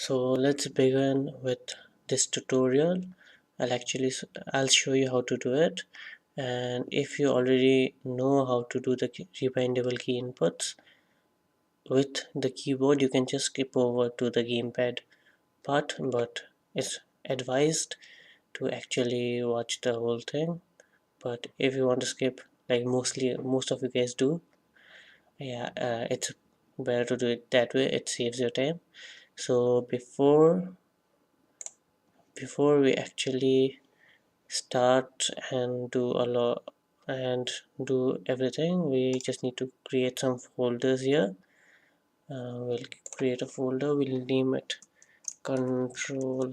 So let's begin with this tutorial. I'll show you how to do it, and if you already know how to do the rebindable key inputs with the keyboard, you can just skip over to the gamepad part, but it's advised to actually watch the whole thing. But if you want to skip, like most of you guys do, yeah, it's better to do it that way. It saves your time. So before we actually start and do a lot and do everything, we just need to create some folders here. We'll create a folder, we'll name it control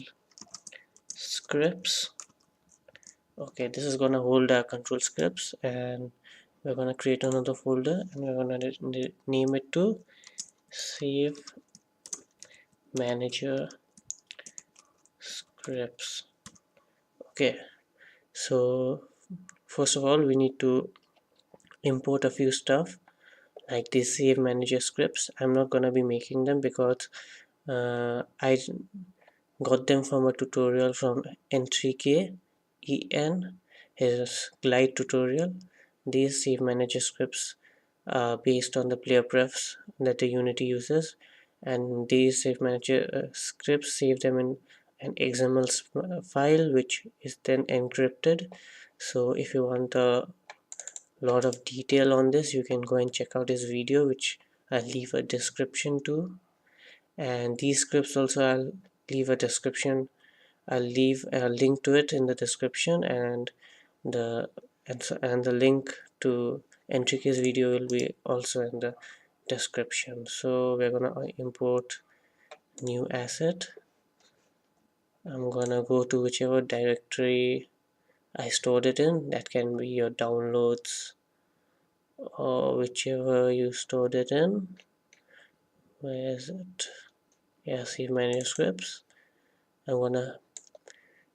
scripts. Okay, this is gonna hold our control scripts, and we're gonna create another folder and we're gonna name it to save manager scripts. Okay, so first of all we need to import a few stuff like these save manager scripts. I'm not gonna be making them because I got them from a tutorial from N3K EN, his glide tutorial. These save manager scripts are based on the player prefs that the Unity uses, and these save manager scripts save them in an XML file which is then encrypted. So if you want a lot of detail on this, you can go and check out his video, which I'll leave a description to. And these scripts also I'll leave a description. I'll leave a link to it in the description, and the and the link to Enrique's video will be also in the description. So we're gonna import new asset. I'm gonna go to whichever directory I stored it in. That can be your downloads or whichever you stored it in. Where is it? Yeah, save manuscripts. I'm gonna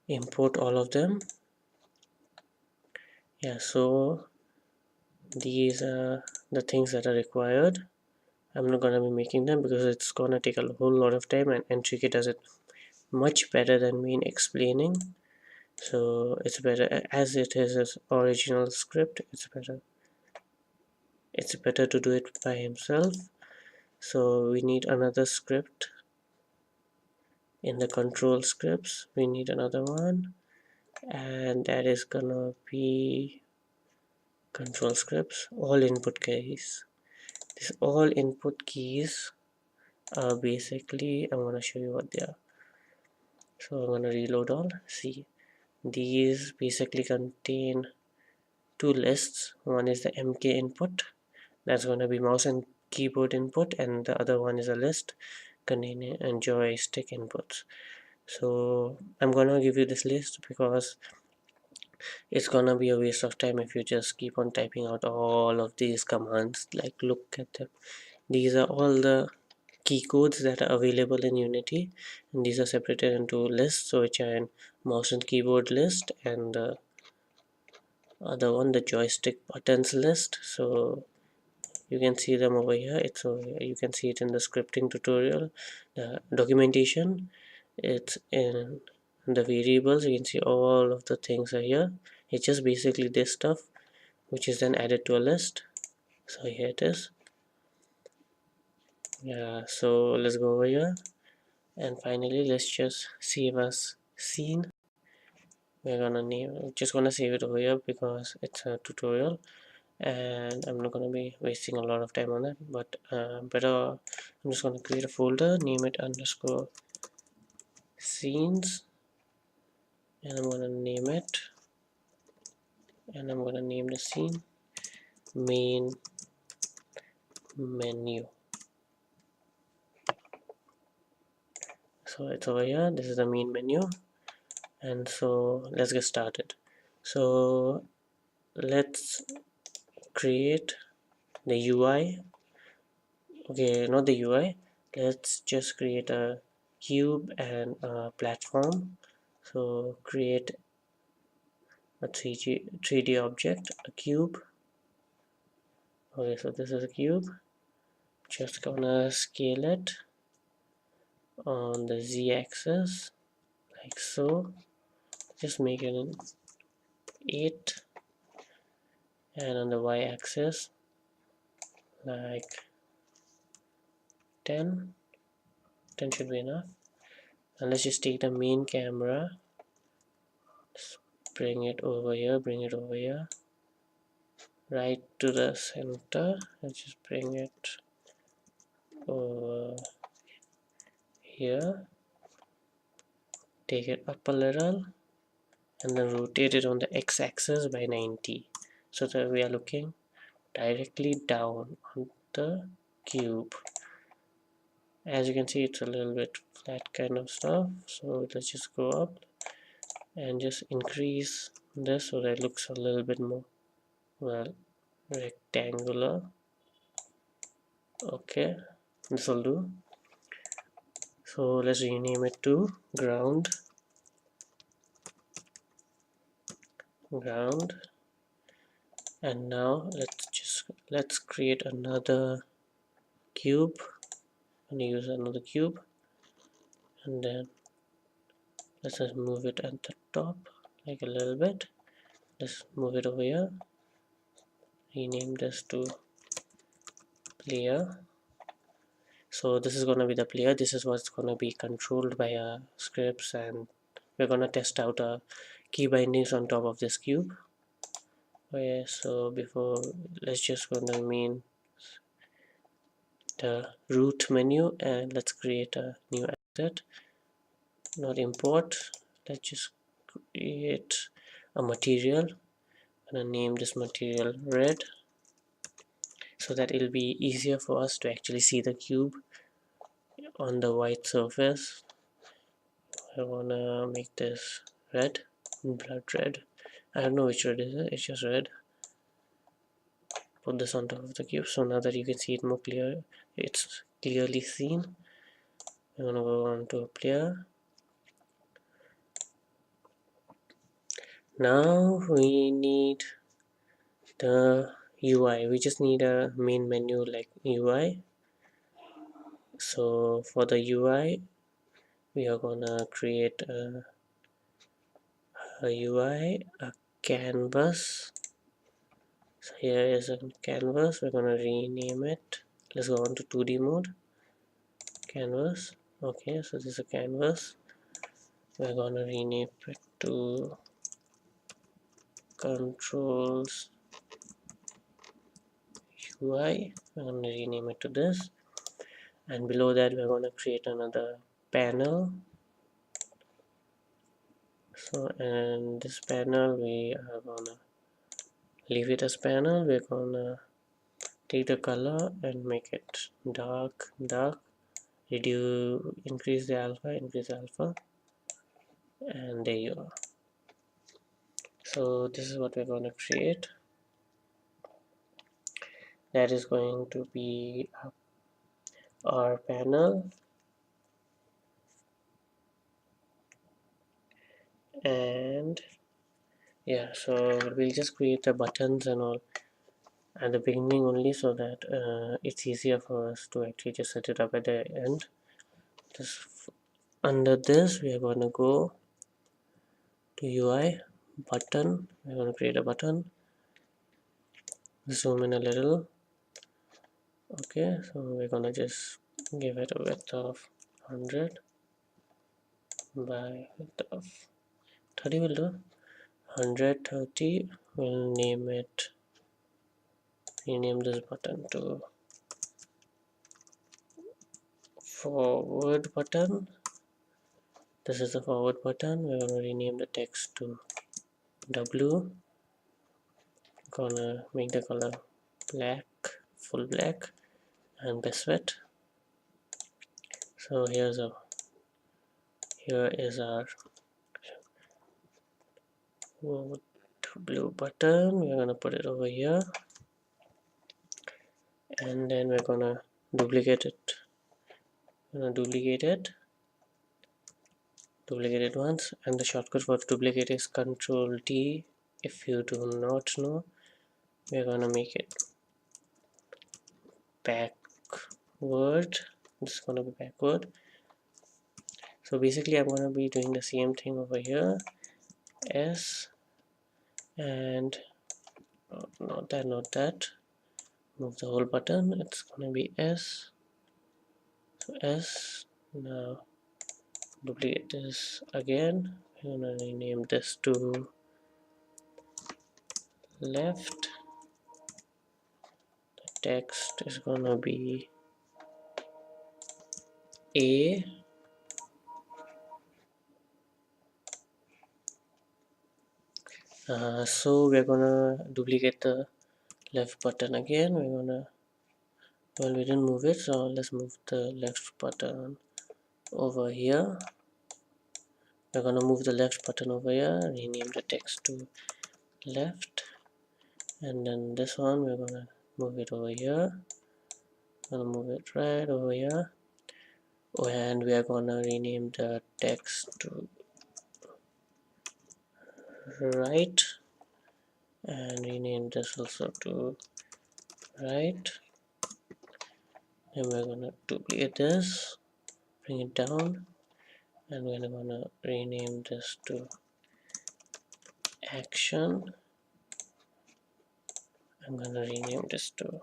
import all of them. Yeah, so these are the things that are required. I'm not gonna be making them because it's gonna take a whole lot of time, and Enrique does it much better than me in explaining. So it's better as it is his original script. It's better to do it by himself. So we need another script in the control scripts. We need another one, and that is gonna be control scripts all input keys. These all input keys are basically, I'm gonna show you what they are. So I'm gonna reload all. See, these basically contain two lists. One is the MK input, that's gonna be mouse and keyboard input, and the other one is a list containing joystick inputs. So I'm gonna give you this list because it's gonna be a waste of time if you just keep on typing out all of these commands. Like, look at them. These are all the key codes that are available in Unity, and these are separated into lists, so which are in mouse and keyboard list, and the other one, the joystick buttons list. So you can see them over here. It's over here. You can see it in the scripting tutorial, the documentation. It's in the variables. You can see all of the things are here. It's just basically this stuff which is then added to a list. So here it is. Yeah, so let's go over here, and finally let's just save as scene. We're just gonna save it over here because it's a tutorial and I'm not gonna be wasting a lot of time on it. But better, I'm just gonna create a folder, name it underscore scenes, and I'm gonna name it, and I'm gonna name the scene main menu. So it's over here. This is the main menu, and so let's get started. So let's create the UI. Okay, not the UI. Let's just create a cube and a platform. So create a 3D object, a cube. Okay, so this is a cube. Just gonna scale it on the z-axis like so, just make it an 8, and on the y-axis like 10 should be enough. And let's just take the main camera, just bring it over here, right to the center, and just bring it over here, take it up a little, and then rotate it on the x-axis by 90, so that we are looking directly down on the cube. As you can see, it's a little bit flat kind of stuff, so let's just go up and just increase this so that it looks a little bit more, well, rectangular. Okay, this will do. So let's rename it to ground, and now let's create another cube. I'm gonna use another cube, and then let's just move it at the top like a little bit. Let's move it over here, rename this to player. So this is going to be the player. This is what's going to be controlled by our scripts, and we're going to test out our key bindings on top of this cube. Okay, so before, let's just go to main, the root menu, and let's create a new asset, not import. Let's just create a material. I'm going to name this material red, so that it'll be easier for us to actually see the cube on the white surface. I wanna make this red, blood red. I don't know which red is it, it's just red. Put this on top of the cube, so now that you can see it more clear, it's clearly seen. I'm gonna go on to a player. Now we need the UI. We just need a main menu like UI. So for the UI, we are gonna create a UI, a canvas. So here is a canvas. We're gonna rename it. Let's go on to 2D mode. Canvas. Okay, so this is a canvas. We're gonna rename it to controls UI. We're gonna rename it to this, and below that we're gonna create another panel. So, and this panel we are gonna leave it as panel. We're gonna take the color and make it dark, increase the alpha, and there you are. So this is what we're going to create. That is going to be our panel, and yeah, so we'll just create the buttons and all at the beginning only, so that it's easier for us to actually just set it up at the end. Just under this we are going to go to UI, button. We're going to create a button, zoom in a little. Okay, so we're going to just give it a width of 100 by width of 30 will do. 130, we'll rename this button to forward button. This is the forward button. We're going to rename the text to W. Gonna make the color black, full black, and best fit. So here is our W button. We're gonna put it over here, and then we're gonna duplicate it. Duplicate it once, and the shortcut for duplicate is Control D. If you do not know, we're gonna make it backward. This is gonna be backward. So basically I'm going to be doing the same thing over here. S, and not that, move the whole button. It's going to be S. So S. Now duplicate this again. I'm going to rename this to left. The text is going to be A. So we're gonna duplicate the left button again. We're gonna, well, we didn't move it, so let's move the left button over here. We're gonna move the left button over here, rename the text to left, and then this one we're gonna move it over here. Gonna move it right over here, and we are gonna rename the text to right, and rename this also to right. And we're gonna duplicate this, bring it down, and we're gonna rename this to action. I'm gonna rename this to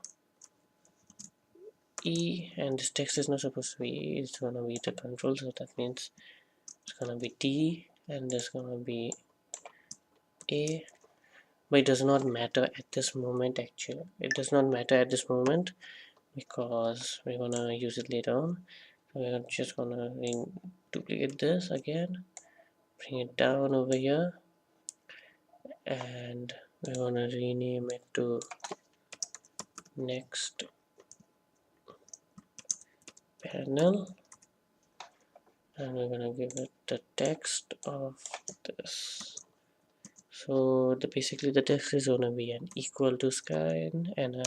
E, and this text is not supposed to be E, it's gonna be the control, so that means it's gonna be D, and this gonna be A. But it does not matter at this moment. Actually, it does not matter at this moment because we're gonna use it later on. So we're just gonna duplicate this again, bring it down over here, and we're gonna rename it to next panel, and we're gonna give it the text of this. So basically the text is gonna be an equal to sign, and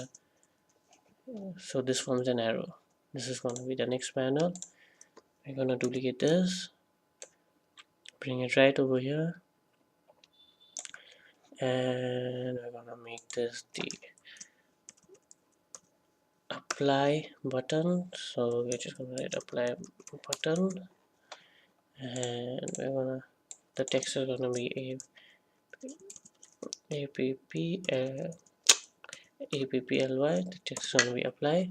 so this forms an arrow. This is gonna be the next panel. We're gonna duplicate this, bring it right over here, and we're gonna make this the apply button. So we're just gonna write apply button, and we're gonna, the text is gonna be apply. The text is gonna be apply,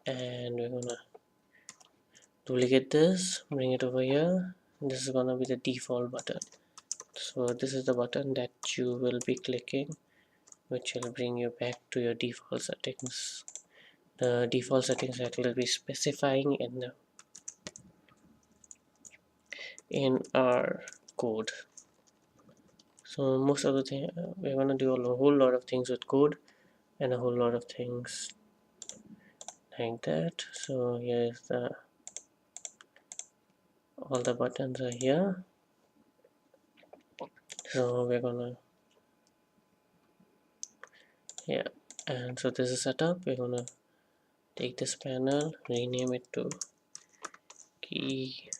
and we're gonna duplicate this, bring it over here. This is gonna be the default button. So this is the button that you will be clicking, which will bring you back to your default settings. The default settings that will be specifying in our code. So most of the thing we're gonna do a whole lot of things with code, and a whole lot of things like that. So here's the, all the buttons are here. So we're gonna, yeah, and so this is set up. We're gonna take this panel, rename it to keyboard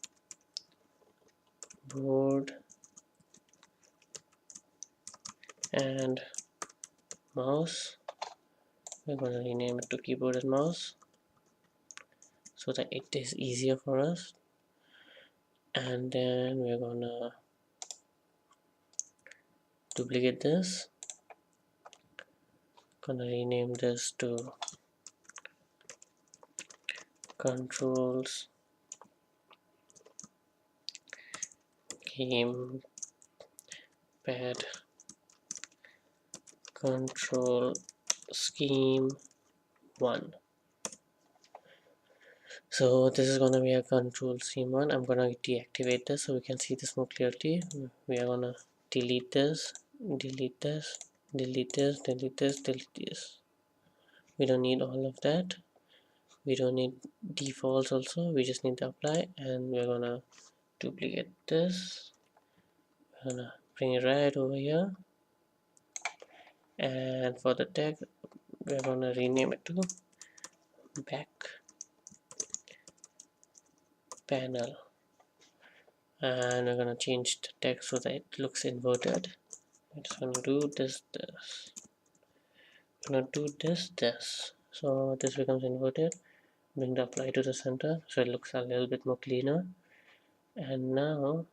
and mouse. We're gonna rename it to keyboard and mouse so that it is easier for us. And then we're gonna duplicate this, gonna rename this to controls gamepad control scheme 1. So this is gonna be a control scheme 1. I'm gonna deactivate this so we can see this more clearly. We are gonna delete this, delete this, delete this, delete this, delete this. We don't need all of that. We don't need defaults also. We just need to apply, and we're gonna duplicate this. We're gonna bring it right over here, and for the tag we're gonna rename it to back panel, and we're gonna change the text so that it looks inverted. We're just gonna do this, we're gonna do this, so this becomes inverted. Bring the apply to the center so it looks a little bit more cleaner. And now,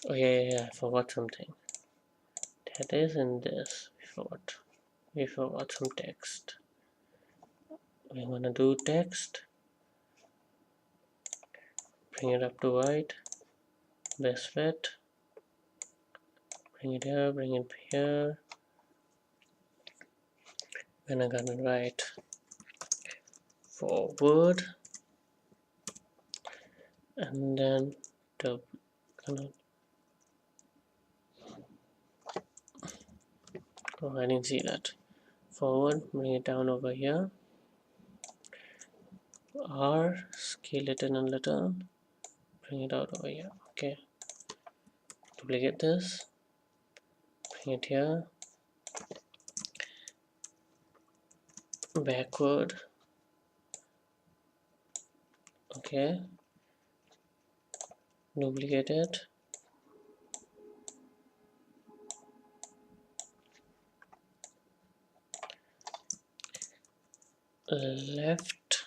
oh yeah, I forgot something. That is in this. We forgot some text. We're gonna do text. Bring it up to white. Best fit. Bring it here. Bring it here. Then I'm gonna write forward, and then the gonna. Oh, I didn't see that. Forward. Bring it down over here. R. Scale it in a little. Bring it out over here. Okay. Duplicate this. Bring it here. Backward. Okay. Duplicate it. Left.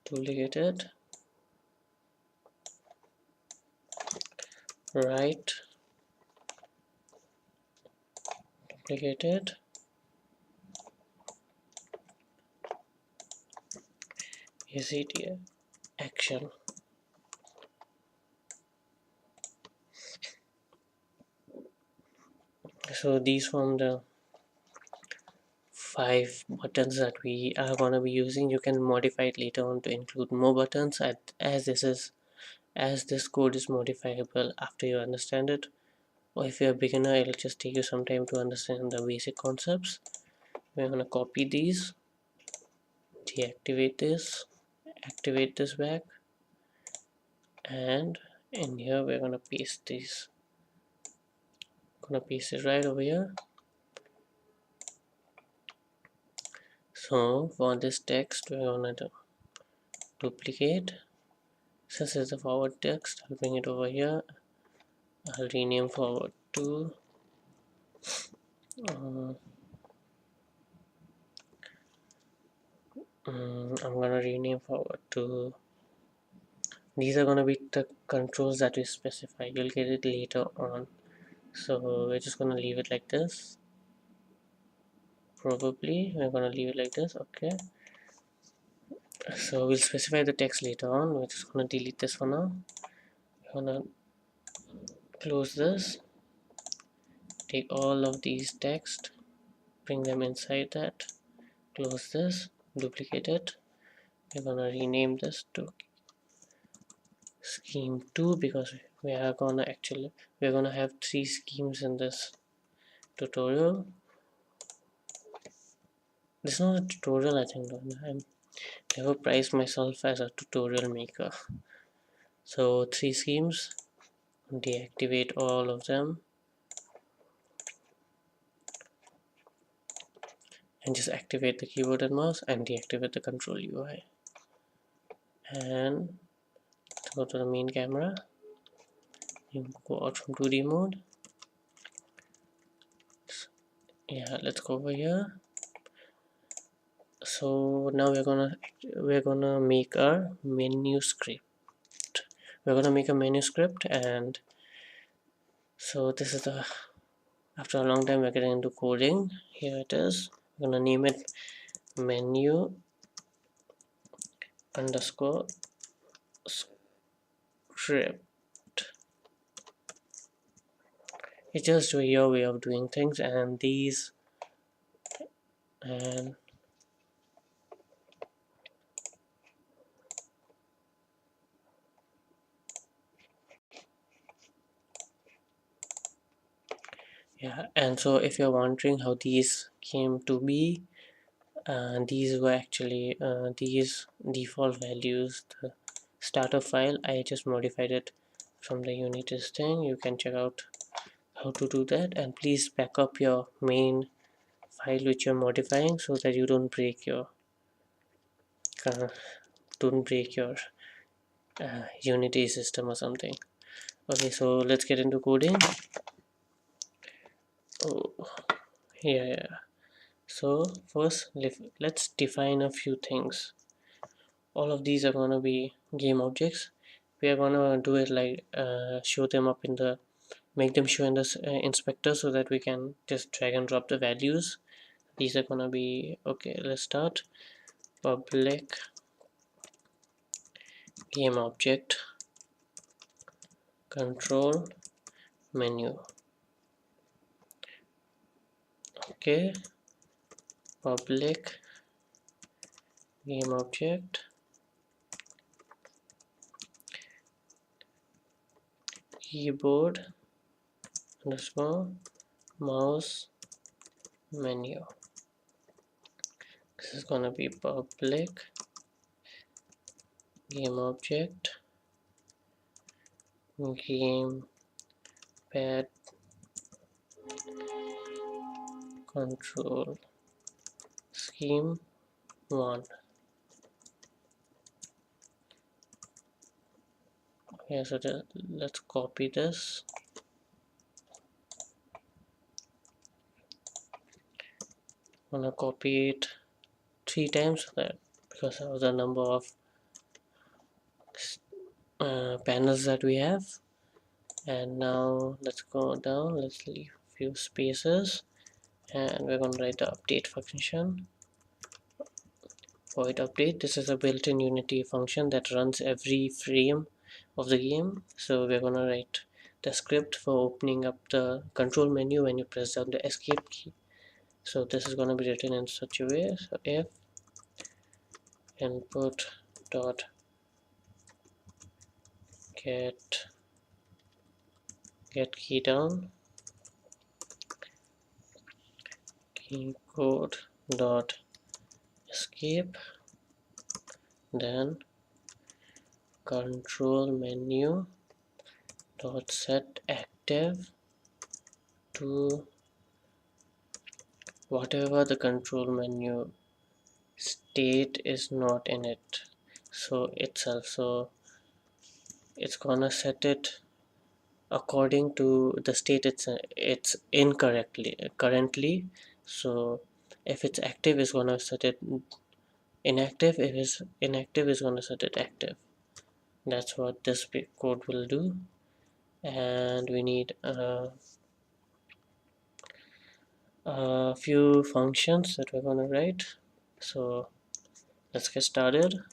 Duplicate it. Right. Duplicate it. Is it here? Action. So these form the 5 buttons that we are gonna be using. You can modify it later on to include more buttons as this code is modifiable after you understand it. Or if you're a beginner, it'll just take you some time to understand the basic concepts. We're gonna copy these, deactivate this, activate this back, and in here we're gonna paste these. Gonna paste it right over here. So for this text, we're gonna duplicate. Since it's the forward text, I'll bring it over here. I'll rename forward to I'm gonna rename forward to, these are gonna be the controls that we specify. You'll get it later on. So we're just gonna leave it like this. Probably we're gonna leave it like this. Okay, so we'll specify the text later on. We're just gonna delete this for now. We're gonna close this, take all of these text, bring them inside that, close this, duplicate it. We're gonna rename this to scheme 2 because we're gonna have 3 schemes in this tutorial. This is not a tutorial, I think. I'm never priced myself as a tutorial maker. So 3 schemes, deactivate all of them, and just activate the keyboard and mouse and deactivate the control UI. And go to the main camera, you go out from 2D mode. Yeah, let's go over here. So now we're gonna make our menu script. We're gonna make a menu script, and so this is the, after a long time we're getting into coding. Here it is. We're gonna name it menu underscore script. It's just your way of doing things, and these, and yeah. And so if you're wondering how these came to be, these were actually these default values, the starter file. I just modified it from the unitest thing. You can check out how to do that, and please back up your main file which you're modifying so that you don't break your uh, unity system or something. Okay, so let's get into coding. Oh yeah. So first let's define a few things. all of these are going to be game objects. We are going to do it like show them up in the make them show in the inspector, so that we can just drag and drop the values. These are going to be okay. Let's start. Public game object control menu. Okay, public game object keyboard underscore mouse menu. This is gonna be public game object game pad control scheme 1. Okay, so let's copy this. I'm gonna copy it 3 times, because of the number of panels that we have. And now let's go down, let's leave a few spaces, and we're going to write the update function. Void update. This is a built-in Unity function that runs every frame of the game. So we're going to write the script for opening up the control menu when you press down the escape key. So this is going to be written in such a way. So if input dot get key down keycode dot escape, then control menu dot set active to whatever the control menu state is not in it, so itself. So it's gonna set it according to the state it's incorrectly currently. So if it's active, it's gonna set it inactive. If it's inactive, it's gonna set it active. That's what this code will do. And we need a few functions that we're gonna write. So let's get started.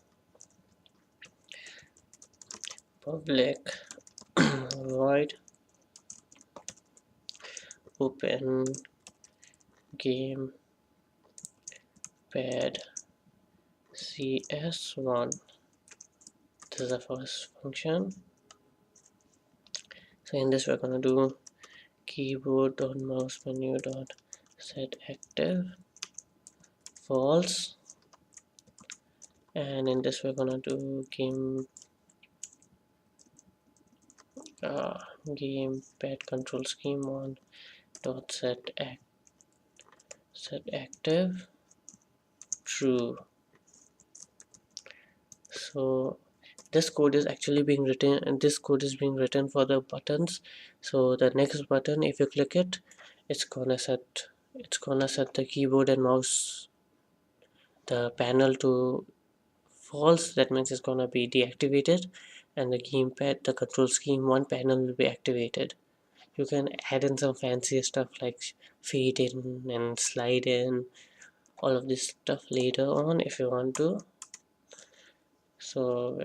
Public void open game pad cs1. This is the first function. So in this we're gonna do keyboard dot mouse menu dot set active false, and in this we're gonna do game pad control scheme 1 dot set active true. So this code is actually being written, and this code is being written for the buttons. So the next button, if you click it, it's gonna set the keyboard and mouse, the panel, to false. That means it's gonna be deactivated, and the gamepad, the control scheme 1 panel, will be activated. You can add in some fancy stuff like fade in and slide in, all of this stuff later on if you want to. So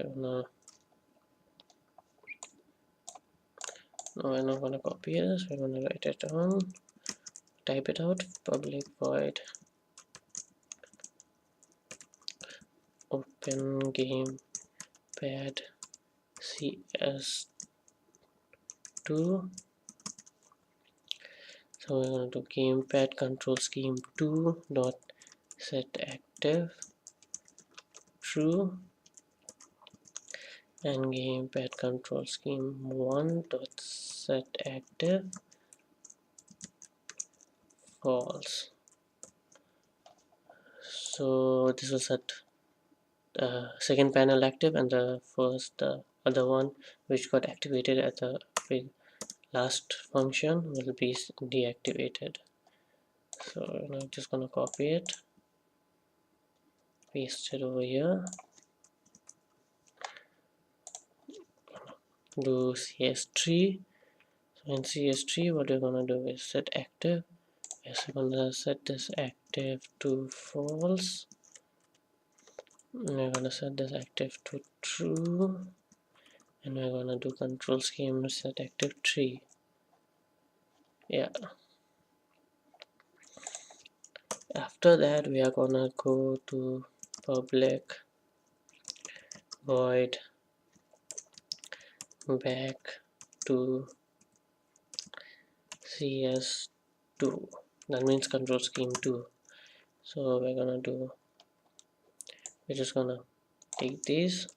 we're not gonna copy this, we're gonna write it down, type it out. Public void open game pad cs2. So we're going to do gamepad control scheme 2 dot set active true, and gamepad control scheme 1 dot set active false. So this will set the second panel active, and the other one which got activated at the last function will be deactivated. So I'm just gonna copy it, paste it over here, do CS3. So in CS3 what we're gonna do is set active. Yes, we're gonna set this active to false. We're gonna set this active to true, and we're gonna do control scheme set active 3. Yeah, after that we are gonna go to public void back to CS2. That means control scheme 2. So we're just gonna take these,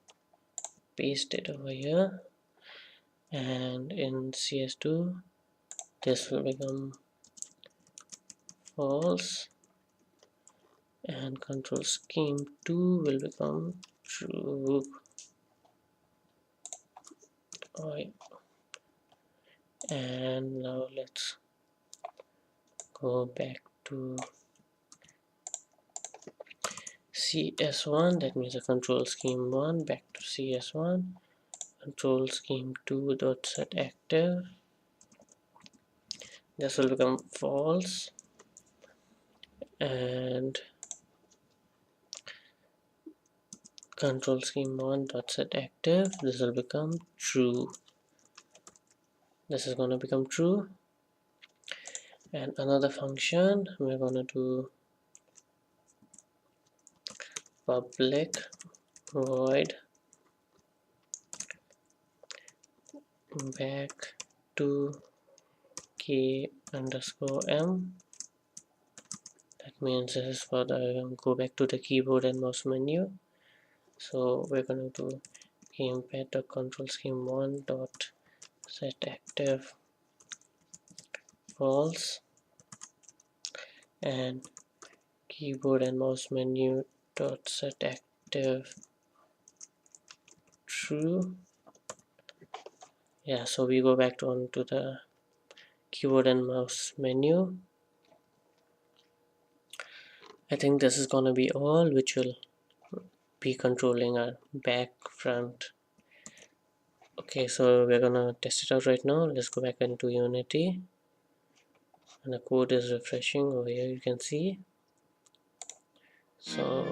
paste it over here, and in CS2 this will become false, and control scheme 2 will become true. Alright, and now let's go back to CS1. That means a control scheme 1 back to CS1, control scheme 2 dot set active. This will become false, and control scheme 1 dot set active, this will become true. This is going to become true. And another function, we're going to do public void back to k underscore m. That means this is for the go back to the keyboard and mouse menu. So we're going to do gamepad control scheme 1 dot set active false, and keyboard and mouse menu dot set active true. Yeah, so we go back onto the keyboard and mouse menu. I think this is gonna be all which will be controlling our back, front. Okay, so we're gonna test it out right now. Let's go back into Unity, and the code is refreshing over here, you can see. So